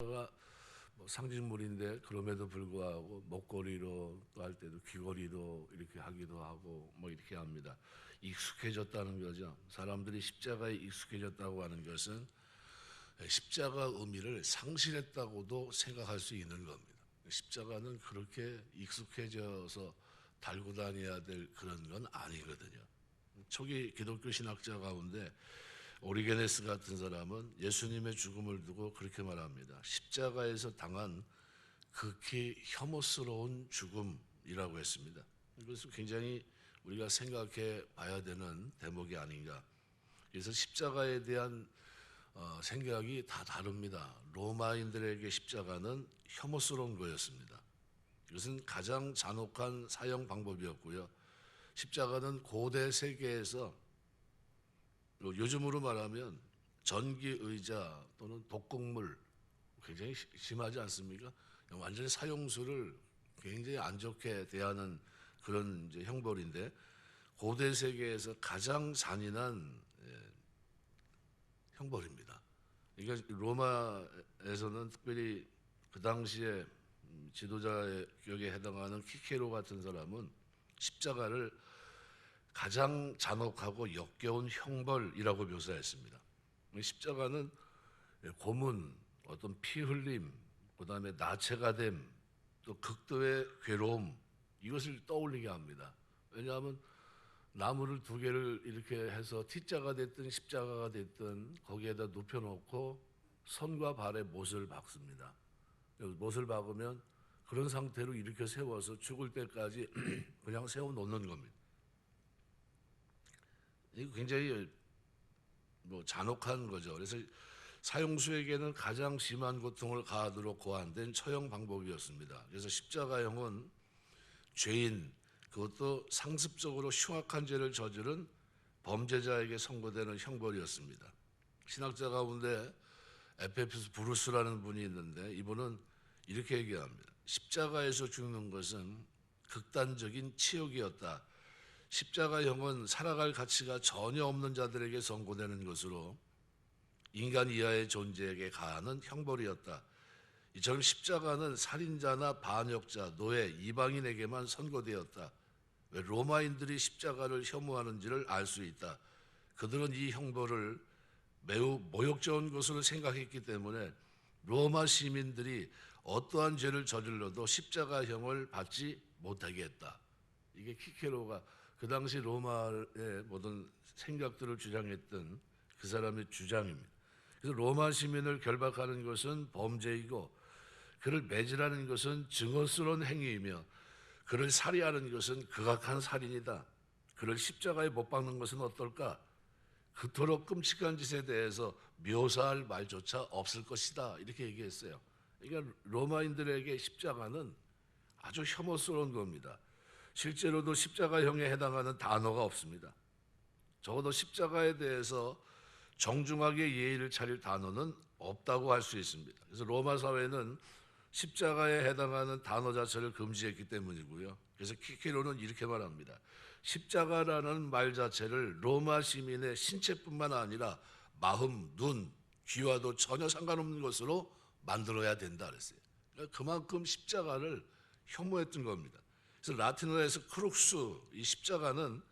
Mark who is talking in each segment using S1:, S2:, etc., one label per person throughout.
S1: 뭐 상징물인데 그럼에도 불구하고 목걸이로 또 할 때도 귀걸이로 이렇게 하기도 하고 뭐 이렇게 합니다. 익숙해졌다는 거죠. 사람들이 십자가에 익숙해졌다고 하는 것은 십자가 의미를 상실했다고도 생각할 수 있는 겁니다. 십자가는 그렇게 익숙해져서 달고 다녀야 될 그런 건 아니거든요. 초기 기독교 신학자 가운데 오리게네스 같은 사람은 예수님의 죽음을 두고 그렇게 말합니다. 십자가에서 당한 극히 혐오스러운 죽음이라고 했습니다. 이것은 굉장히 우리가 생각해 봐야 되는 대목이 아닌가. 그래서 십자가에 대한 생각이 다 다릅니다. 로마인들에게 십자가는 혐오스러운 거였습니다. 이것은 가장 잔혹한 사형 방법이었고요. 십자가는 고대 세계에서 요즘으로 말하면 전기의자 또는 독극물 굉장히 심하지 않습니까? 완전히 사형수를 굉장히 안 좋게 대하는 그런 이제 형벌인데 고대 세계에서 가장 잔인한 형벌입니다. 그러니까 로마에서는 특별히 그 당시에 지도자의 격에 해당하는 키케로 같은 사람은 십자가를 가장 잔혹하고 역겨운 형벌이라고 묘사했습니다. 십자가는 고문, 어떤 피 흘림, 그다음에 나체가 됨, 또 극도의 괴로움 이것을 떠올리게 합니다. 왜냐하면 나무를 두 개를 이렇게 해서 T자가 됐든 십자가가 됐든 거기에다 눕혀놓고 손과 발에 못을 박습니다. 못을 박으면 그런 상태로 이렇게 세워서 죽을 때까지 그냥 세워놓는 겁니다. 이거 굉장히 잔혹한 거죠. 그래서 사형수에게는 가장 심한 고통을 가하도록 고안된 처형 방법이었습니다. 그래서 십자가형은 죄인, 그것도 상습적으로 흉악한 죄를 저지른 범죄자에게 선고되는 형벌이었습니다. 신학자 가운데 에페피스 브루스라는 분이 있는데 이분은 이렇게 얘기합니다. 십자가에서 죽는 것은 극단적인 치욕이었다. 십자가형은 살아갈 가치가 전혀 없는 자들에게 선고되는 것으로 인간 이하의 존재에게 가하는 형벌이었다. 이처럼 십자가는 살인자나 반역자, 노예, 이방인에게만 선고되었다. 왜 로마인들이 십자가를 혐오하는지를 알 수 있다. 그들은 이 형벌을 매우 모욕적인 것으로 생각했기 때문에 로마 시민들이 어떠한 죄를 저질러도 십자가형을 받지 못하게 했다. 이게 키케로가 그 당시 로마의 모든 생각들을 주장했던 그 사람의 주장입니다. 그래서 로마 시민을 결박하는 것은 범죄이고 그를 매질하는 것은 증오스러운 행위이며 그를 살해하는 것은 극악한 살인이다. 그를 십자가에 못 박는 것은 어떨까? 그토록 끔찍한 짓에 대해서 묘사할 말조차 없을 것이다. 이렇게 얘기했어요. 그러니까 로마인들에게 십자가는 아주 혐오스러운 겁니다. 실제로도 십자가형에 해당하는 단어가 없습니다. 적어도 십자가에 대해서 정중하게 예의를 차릴 단어는 없다고 할 수 있습니다. 그래서 로마 사회는 십자가에 해당하는 단어 자체를 금지했기 때문이고요. 그래서 키케로는 이렇게 말합니다. 십자가라는 말 자체를 로마 시민의 신체뿐만 아니라 마음, 눈, 귀와도 전혀 상관없는 것으로 만들어야 된다 그랬어요. 그러니까 그만큼 십자가를 혐오했던 겁니다. 그래서 라틴어에서 크룩스, 이 십자가는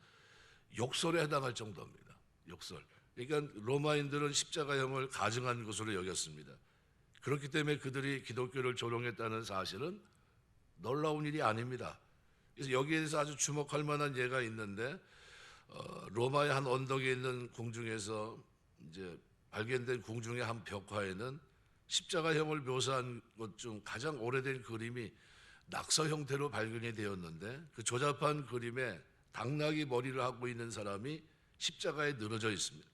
S1: 욕설에 해당할 정도입니다. 욕설. 그러니까 로마인들은 십자가형을 가증한 것으로 여겼습니다. 그렇기 때문에 그들이 기독교를 조롱했다는 사실은 놀라운 일이 아닙니다. 그래서 여기에 대해서 아주 주목할 만한 예가 있는데 로마의 한 언덕에 있는 궁중에서 이제 발견된 궁중의 한 벽화에는 십자가형을 묘사한 것 중 가장 오래된 그림이 낙서 형태로 발견이 되었는데 그 조잡한 그림에 당나귀 머리를 하고 있는 사람이 십자가에 늘어져 있습니다.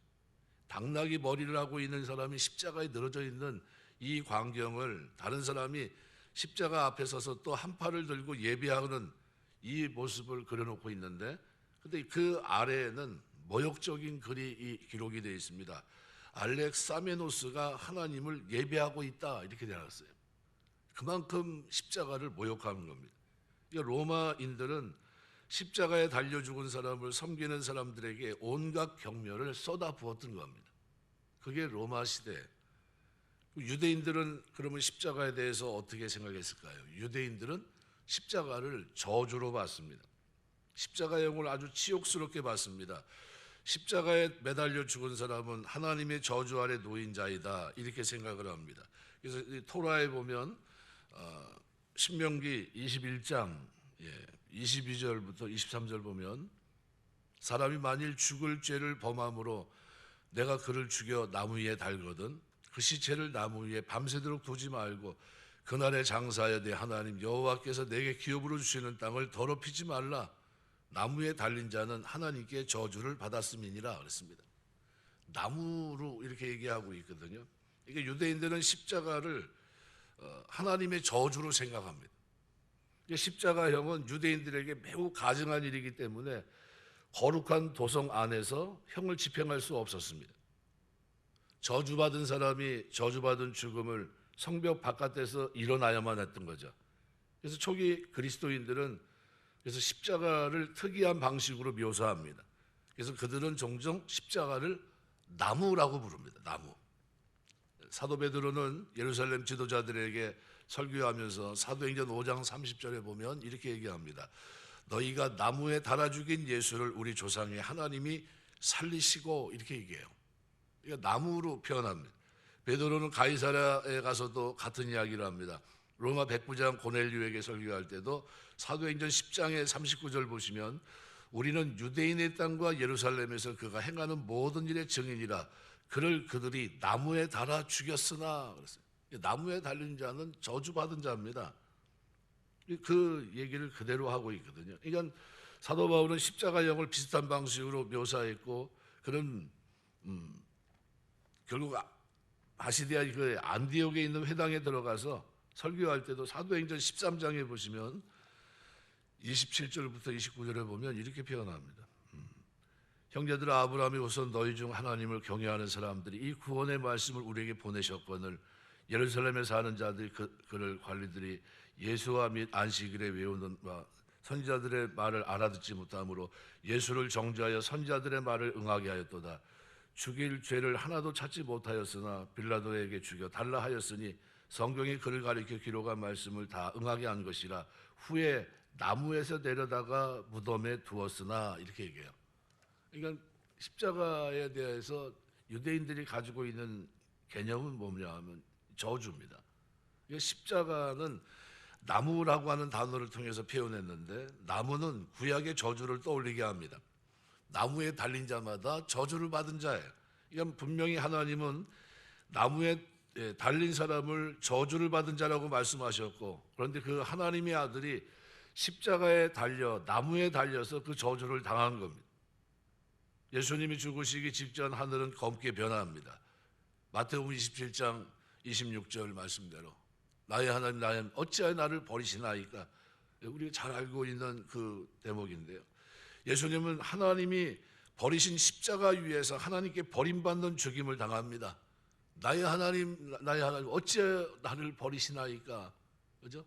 S1: 당나귀 머리를 하고 있는 사람이 십자가에 늘어져 있는 이 광경을 다른 사람이 십자가 앞에 서서 또 한 팔을 들고 예배하는 이 모습을 그려놓고 있는데 근데 그 아래에는 모욕적인 글이 기록이 되어 있습니다. 알렉사메노스가 하나님을 예배하고 있다 이렇게 되어 있어요. 그만큼 십자가를 모욕하는 겁니다. 그러니까 로마인들은 십자가에 달려 죽은 사람을 섬기는 사람들에게 온갖 경멸을 쏟아부었던 겁니다. 그게 로마 시대 유대인들은 그러면 십자가에 대해서 어떻게 생각했을까요? 유대인들은 십자가를 저주로 봤습니다. 십자가형을 아주 치욕스럽게 봤습니다. 십자가에 매달려 죽은 사람은 하나님의 저주 아래 놓인 자이다, 이렇게 생각을 합니다. 그래서 이 토라에 보면 신명기 21장 22절부터 23절 보면, 사람이 만일 죽을 죄를 범함으로 내가 그를 죽여 나무 위에 달거든 그 시체를 나무 위에 밤새도록 두지 말고 그날에 장사하여 내 하나님 여호와께서 내게 기업으로 주시는 땅을 더럽히지 말라. 나무에 달린 자는 하나님께 저주를 받았음이니라 그랬습니다. 나무로 이렇게 얘기하고 있거든요. 이게 유대인들은 십자가를 하나님의 저주로 생각합니다. 십자가형은 유대인들에게 매우 가증한 일이기 때문에 거룩한 도성 안에서 형을 집행할 수 없었습니다. 저주받은 사람이 저주받은 죽음을 성벽 바깥에서 일어나야만 했던 거죠. 그래서 초기 그리스도인들은 그래서 십자가를 특이한 방식으로 묘사합니다. 그래서 그들은 종종 십자가를 나무라고 부릅니다. 나무. 사도 베드로는 예루살렘 지도자들에게 설교하면서 사도행전 5장 30절에 보면 이렇게 얘기합니다. 너희가 나무에 달아 죽인 예수를 우리 조상의 하나님이 살리시고, 이렇게 얘기해요. 그러니까 나무로 표현합니다. 베드로는 가이사랴에 가서도 같은 이야기를 합니다. 로마 백부장 고넬류에게 설교할 때도 사도행전 10장의 39절 보시면, 우리는 유대인의 땅과 예루살렘에서 그가 행하는 모든 일의 증인이라 그를 그들이 나무에 달아 죽였으나 그랬어요. 나무에 달린 자는 저주받은 자입니다. 그 얘기를 그대로 하고 있거든요. 그러니까 사도 바울은 십자가형을 비슷한 방식으로 묘사했고, 그런 결국 아시디아 그 안디옥에 있는 회당에 들어가서 설교할 때도 사도행전 13장에 보시면 27절부터 29절에 보면 이렇게 표현합니다. 형제들아, 아브라함이 우선 너희 중 하나님을 경외하는 사람들이 이 구원의 말씀을 우리에게 보내셨거늘 예루살렘에 사는 자들이 그를 관리들이 예수와 및 안식일에 외우는 선지자들의 말을 알아듣지 못하므로 예수를 정죄하여 선지자들의 말을 응하게 하였도다. 죽일 죄를 하나도 찾지 못하였으나 빌라도에게 죽여 달라 하였으니 성경이 그를 가리켜 기록한 말씀을 다 응하게 한 것이라. 후에 나무에서 내려다가 무덤에 두었으나, 이렇게 얘기해요. 그러니까 십자가에 대해서 유대인들이 가지고 있는 개념은 뭐냐 하면 저주입니다. 십자가는 나무라고 하는 단어를 통해서 표현했는데, 나무는 구약의 저주를 떠올리게 합니다. 나무에 달린 자마다 저주를 받은 자예요. 이건 분명히 하나님은 나무에 달린 사람을 저주를 받은 자라고 말씀하셨고, 그런데 그 하나님의 아들이 십자가에 달려 나무에 달려서 그 저주를 당한 겁니다. 예수님이 죽으시기 직전 하늘은 검게 변화합니다. 마태복음 27장 26절 말씀대로 나의 하나님 나의 하나님 어찌하여 나를 버리시나이까. 우리가 잘 알고 있는 그 대목인데요. 예수님은 하나님이 버리신 십자가 위에서 하나님께 버림받는 죽임을 당합니다. 나의 하나님 어찌하여 나를 버리시나이까. 그죠?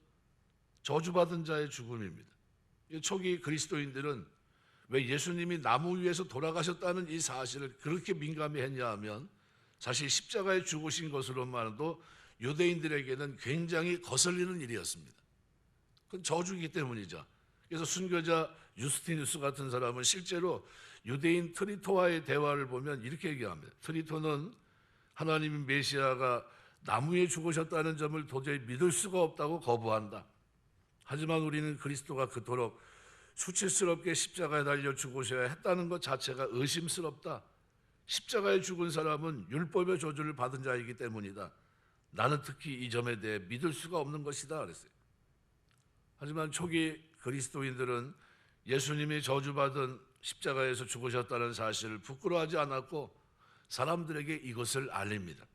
S1: 저주받은 자의 죽음입니다. 초기 그리스도인들은 왜 예수님이 나무 위에서 돌아가셨다는 이 사실을 그렇게 민감해했냐 하면, 사실 십자가에 죽으신 것으로만도 유대인들에게는 굉장히 거슬리는 일이었습니다. 그건 저주이기 때문이죠. 그래서 순교자 유스티누스 같은 사람은 실제로 유대인 트리토와의 대화를 보면 이렇게 얘기합니다. 트리토는 하나님의 메시아가 나무에 죽으셨다는 점을 도저히 믿을 수가 없다고 거부한다. 하지만 우리는 그리스도가 그토록 수치스럽게 십자가에 달려 죽으셔야 했다는 것 자체가 의심스럽다. 십자가에 죽은 사람은 율법의 저주를 받은 자이기 때문이다. 나는 특히 이 점에 대해 믿을 수가 없는 것이다 그랬어요. 하지만 초기 그리스도인들은 예수님이 저주받은 십자가에서 죽으셨다는 사실을 부끄러워하지 않았고 사람들에게 이것을 알립니다.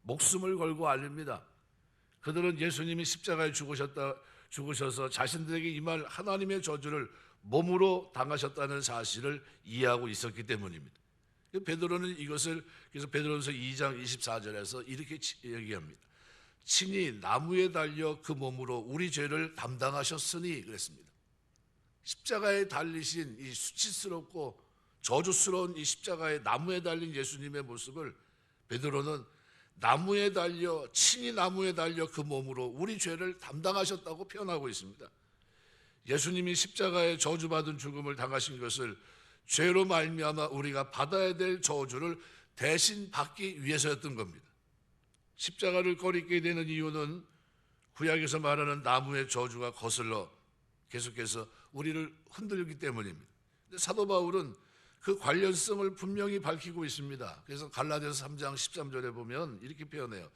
S1: 목숨을 걸고 알립니다. 그들은 예수님이 십자가에 죽으셔서 자신들에게 임할 하나님의 저주를 몸으로 당하셨다는 사실을 이해하고 있었기 때문입니다. 베드로는 이것을 그래서 베드로전서 2장 24절에서 이렇게 얘기합니다. 친히 나무에 달려 그 몸으로 우리 죄를 담당하셨으니 그랬습니다. 십자가에 달리신 이 수치스럽고 저주스러운 이 십자가에 나무에 달린 예수님의 모습을 베드로는 나무에 달려 친히 나무에 달려 그 몸으로 우리 죄를 담당하셨다고 표현하고 있습니다. 예수님이 십자가에 저주받은 죽음을 당하신 것을 죄로 말미암아 우리가 받아야 될 저주를 대신 받기 위해서였던 겁니다. 십자가를 꺼리게 되는 이유는 구약에서 말하는 나무의 저주가 거슬러 계속해서 우리를 흔들기 때문입니다. 근데 사도 바울은 그 관련성을 분명히 밝히고 있습니다. 그래서 갈라디아서 3장 13절에 보면 이렇게 표현해요.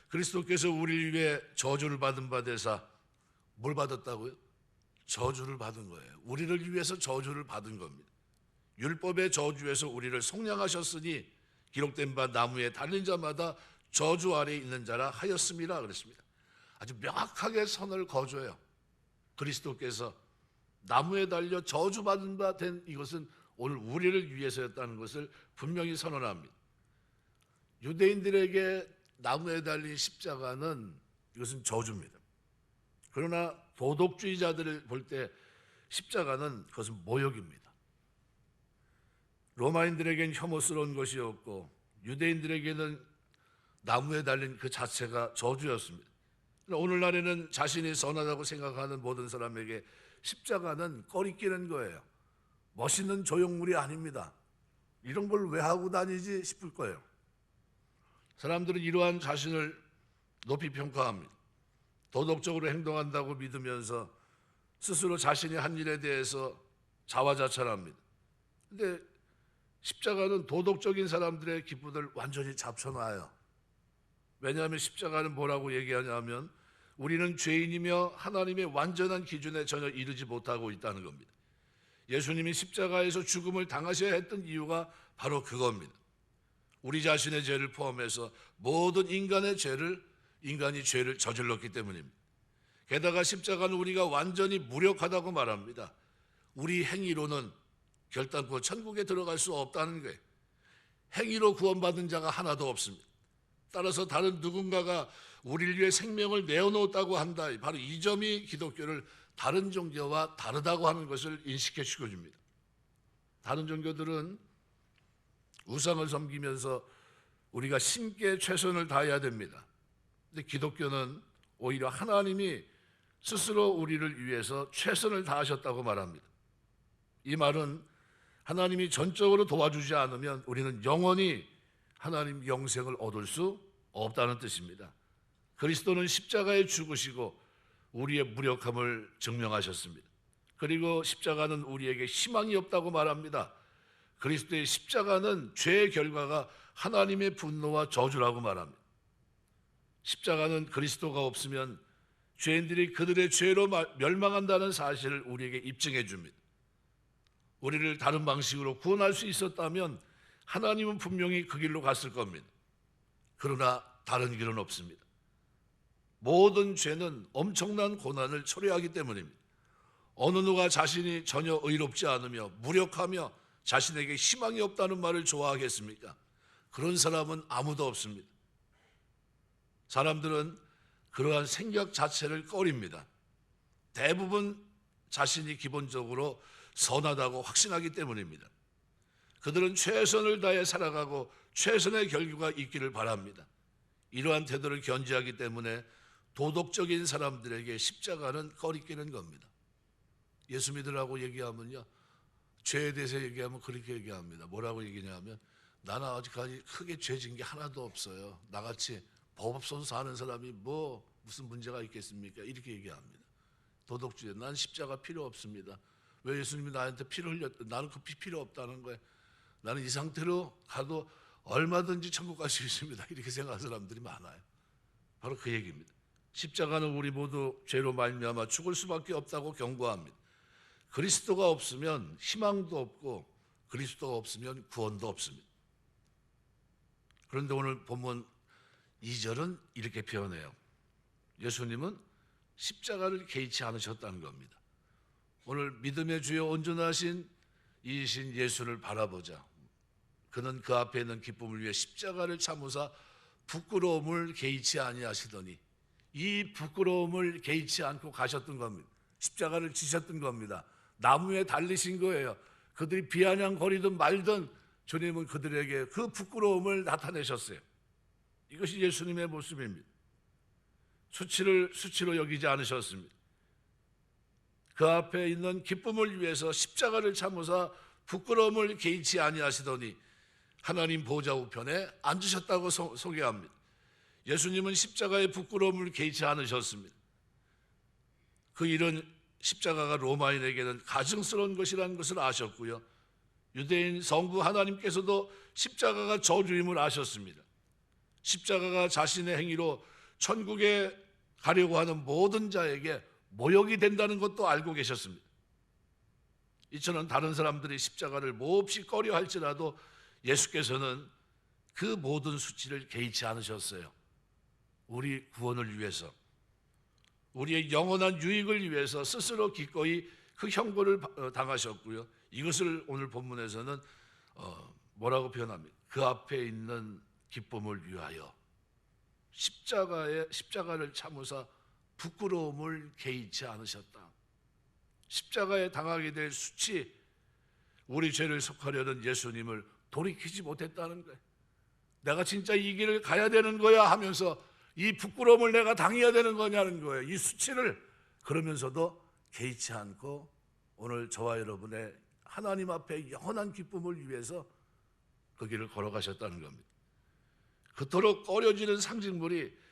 S1: 그리스도께서 우리를 위해 저주를 받은 바 되사 뭘 받았다고요? 저주를 받은 거예요. 우리를 위해서 저주를 받은 겁니다. 율법의 저주에서 우리를 속량하셨으니 기록된 바 나무에 달린 자마다 저주 아래 있는 자라 하였음이라 그랬습니다. 아주 명확하게 선을 거줘요. 그리스도께서 나무에 달려 저주받은 바 된 이것은 오늘 우리를 위해서였다는 것을 분명히 선언합니다. 유대인들에게 나무에 달린 십자가는 이것은 저주입니다. 그러나 도덕주의자들을 볼 때 십자가는 그것은 모욕입니다. 로마인들에게는 혐오스러운 것이었고 유대인들에게는 나무에 달린 그 자체가 저주였습니다. 오늘날에는 자신이 선하다고 생각하는 모든 사람에게 십자가는 꺼리끼는 거예요. 멋있는 조형물이 아닙니다. 이런 걸 왜 하고 다니지 싶을 거예요. 사람들은 이러한 자신을 높이 평가합니다. 도덕적으로 행동한다고 믿으면서 스스로 자신이 한 일에 대해서 자화자찬합니다. 근데 십자가는 도덕적인 사람들의 기쁨을 완전히 잡쳐놔요. 왜냐하면 십자가는 뭐라고 얘기하냐면 우리는 죄인이며 하나님의 완전한 기준에 전혀 이르지 못하고 있다는 겁니다. 예수님이 십자가에서 죽음을 당하셔야 했던 이유가 바로 그겁니다. 우리 자신의 죄를 포함해서 모든 인간이 죄를 저질렀기 때문입니다. 게다가 십자가는 우리가 완전히 무력하다고 말합니다. 우리 행위로는 결단코 천국에 들어갈 수 없다는 거예요. 행위로 구원받은 자가 하나도 없습니다. 따라서 다른 누군가가 우리를 위해 생명을 내어놓았다고 한다. 바로 이 점이 기독교를 다른 종교와 다르다고 하는 것을 인식해 주십니다. 다른 종교들은 우상을 섬기면서 우리가 신께 최선을 다해야 됩니다. 근데 기독교는 오히려 하나님이 스스로 우리를 위해서 최선을 다하셨다고 말합니다. 이 말은 하나님이 전적으로 도와주지 않으면 우리는 영원히 하나님 영생을 얻을 수 없다는 뜻입니다. 그리스도는 십자가에 죽으시고 우리의 무력함을 증명하셨습니다. 그리고 십자가는 우리에게 희망이 없다고 말합니다. 그리스도의 십자가는 죄의 결과가 하나님의 분노와 저주라고 말합니다. 십자가는 그리스도가 없으면 죄인들이 그들의 죄로 멸망한다는 사실을 우리에게 입증해 줍니다. 우리를 다른 방식으로 구원할 수 있었다면 하나님은 분명히 그 길로 갔을 겁니다. 그러나 다른 길은 없습니다. 모든 죄는 엄청난 고난을 초래하기 때문입니다. 어느 누가 자신이 전혀 의롭지 않으며 무력하며 자신에게 희망이 없다는 말을 좋아하겠습니까? 그런 사람은 아무도 없습니다. 사람들은 그러한 생각 자체를 꺼립니다. 대부분 자신이 기본적으로 선하다고 확신하기 때문입니다. 그들은 최선을 다해 살아가고 최선의 결과가 있기를 바랍니다. 이러한 태도를 견지하기 때문에 도덕적인 사람들에게 십자가는 꺼리끼는 겁니다. 예수 믿으라고 얘기하면요, 죄에 대해서 얘기하면 그렇게 얘기합니다. 뭐라고 얘기냐면 나는 아직까지 크게 죄진 게 하나도 없어요. 나같이 법 없어서 사는 사람이 무슨 문제가 있겠습니까? 이렇게 얘기합니다. 도덕주의. 난 십자가 필요 없습니다. 왜 예수님이 나한테 피를 흘렸다? 나는 그 피 필요 없다는 거예요. 나는 이 상태로 가도 얼마든지 천국 갈 수 있습니다. 이렇게 생각하는 사람들이 많아요. 바로 그 얘기입니다. 십자가는 우리 모두 죄로 말미암아 죽을 수밖에 없다고 경고합니다. 그리스도가 없으면 희망도 없고 그리스도가 없으면 구원도 없습니다. 그런데 오늘 본문 2절은 이렇게 표현해요. 예수님은 십자가를 개의치 않으셨다는 겁니다. 오늘 믿음의 주여 온전하신 이신 예수를 바라보자. 그는 그 앞에 있는 기쁨을 위해 십자가를 참으사 부끄러움을 개의치 아니하시더니 이 부끄러움을 개의치 않고 가셨던 겁니다. 십자가를 지셨던 겁니다. 나무에 달리신 거예요. 그들이 비아냥거리든 말든 주님은 그들에게 그 부끄러움을 나타내셨어요. 이것이 예수님의 모습입니다. 수치를 수치로 여기지 않으셨습니다. 그 앞에 있는 기쁨을 위해서 십자가를 참으사 부끄러움을 개의치 아니하시더니 하나님 보좌 우편에 앉으셨다고 소개합니다. 예수님은 십자가의 부끄러움을 개의치 않으셨습니다. 그 일은 십자가가 로마인에게는 가증스러운 것이라는 것을 아셨고요. 유대인 성부 하나님께서도 십자가가 저주임을 아셨습니다. 십자가가 자신의 행위로 천국에 가려고 하는 모든 자에게 모욕이 된다는 것도 알고 계셨습니다. 이처럼 다른 사람들이 십자가를 몹시 꺼려 할지라도 예수께서는 그 모든 수치를 개의치 않으셨어요. 우리 구원을 위해서, 우리의 영원한 유익을 위해서 스스로 기꺼이 그 형벌을 당하셨고요. 이것을 오늘 본문에서는 뭐라고 표현합니까? 그 앞에 있는 기쁨을 위하여 십자가를 참으사 부끄러움을 개의치 않으셨다. 십자가에 당하게 될 수치, 우리 죄를 속하려는 예수님을 돌이키지 못했다는 거예요. 내가 진짜 이 길을 가야 되는 거야 하면서 이 부끄러움을 내가 당해야 되는 거냐는 거예요. 이 수치를. 그러면서도 개의치 않고 오늘 저와 여러분의 하나님 앞에 영원한 기쁨을 위해서 그 길을 걸어가셨다는 겁니다. 그토록 꺼려지는 상징물이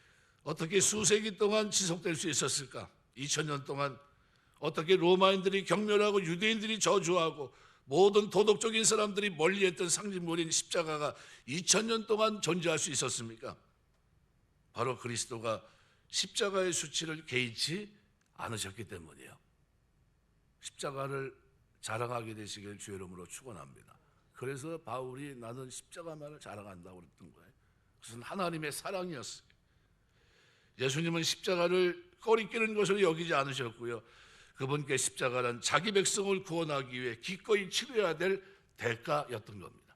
S1: 어떻게 수세기 동안 지속될 수 있었을까? 2000년 동안 어떻게 로마인들이 경멸하고 유대인들이 저주하고 모든 도덕적인 사람들이 멀리했던 상징물인 십자가가 2000년 동안 존재할 수 있었습니까? 바로 그리스도가 십자가의 수치를 개의치 않으셨기 때문이에요. 십자가를 자랑하게 되시길 주의 이름으로 축원합니다. 그래서 바울이 나는 십자가만을 자랑한다고 그랬던 거예요. 그것은 하나님의 사랑이었어요. 예수님은 십자가를 꺼리끼는 것으로 여기지 않으셨고요. 그분께 십자가는 자기 백성을 구원하기 위해 기꺼이 치러야 될 대가였던 겁니다.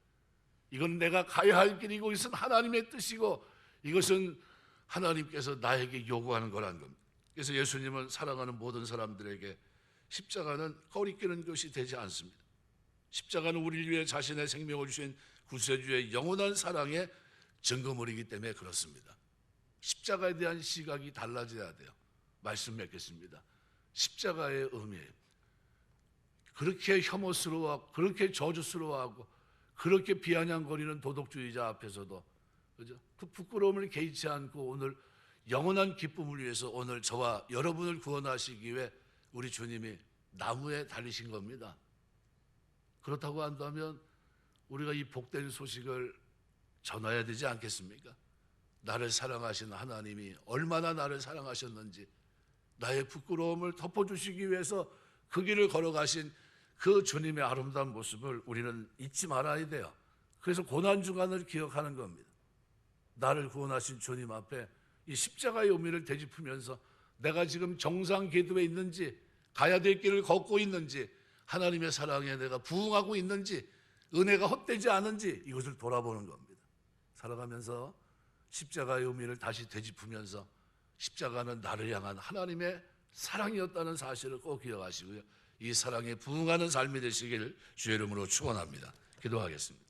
S1: 이건 내가 가야 할 길이고 이것은 하나님의 뜻이고 이것은 하나님께서 나에게 요구하는 거라는 겁니다. 그래서 예수님은 사랑하는 모든 사람들에게 십자가는 꺼리끼는 것이 되지 않습니다. 십자가는 우리를 위해 자신의 생명을 주신 구세주의 영원한 사랑의 증거물이기 때문에 그렇습니다. 십자가에 대한 시각이 달라져야 돼요. 말씀 맺겠습니다. 십자가의 의미예요. 그렇게 혐오스러워하고 그렇게 저주스러워하고 그렇게 비아냥거리는 도덕주의자 앞에서도 그죠? 그 부끄러움을 개의치 않고 오늘 영원한 기쁨을 위해서 오늘 저와 여러분을 구원하시기 위해 우리 주님이 나무에 달리신 겁니다. 그렇다고 한다면 우리가 이 복된 소식을 전해야 되지 않겠습니까? 나를 사랑하신 하나님이 얼마나 나를 사랑하셨는지 나의 부끄러움을 덮어주시기 위해서 그 길을 걸어가신 그 주님의 아름다운 모습을 우리는 잊지 말아야 돼요. 그래서 고난주간을 기억하는 겁니다. 나를 구원하신 주님 앞에 이 십자가의 의미를 되짚으면서 내가 지금 정상 궤도에 있는지 가야 될 길을 걷고 있는지 하나님의 사랑에 내가 부응하고 있는지 은혜가 헛되지 않은지 이것을 돌아보는 겁니다. 살아가면서 십자가의 의미를 다시 되짚으면서 십자가는 나를 향한 하나님의 사랑이었다는 사실을 꼭 기억하시고요. 이 사랑에 부응하는 삶이 되시길 주의 이름으로 축원합니다. 기도하겠습니다.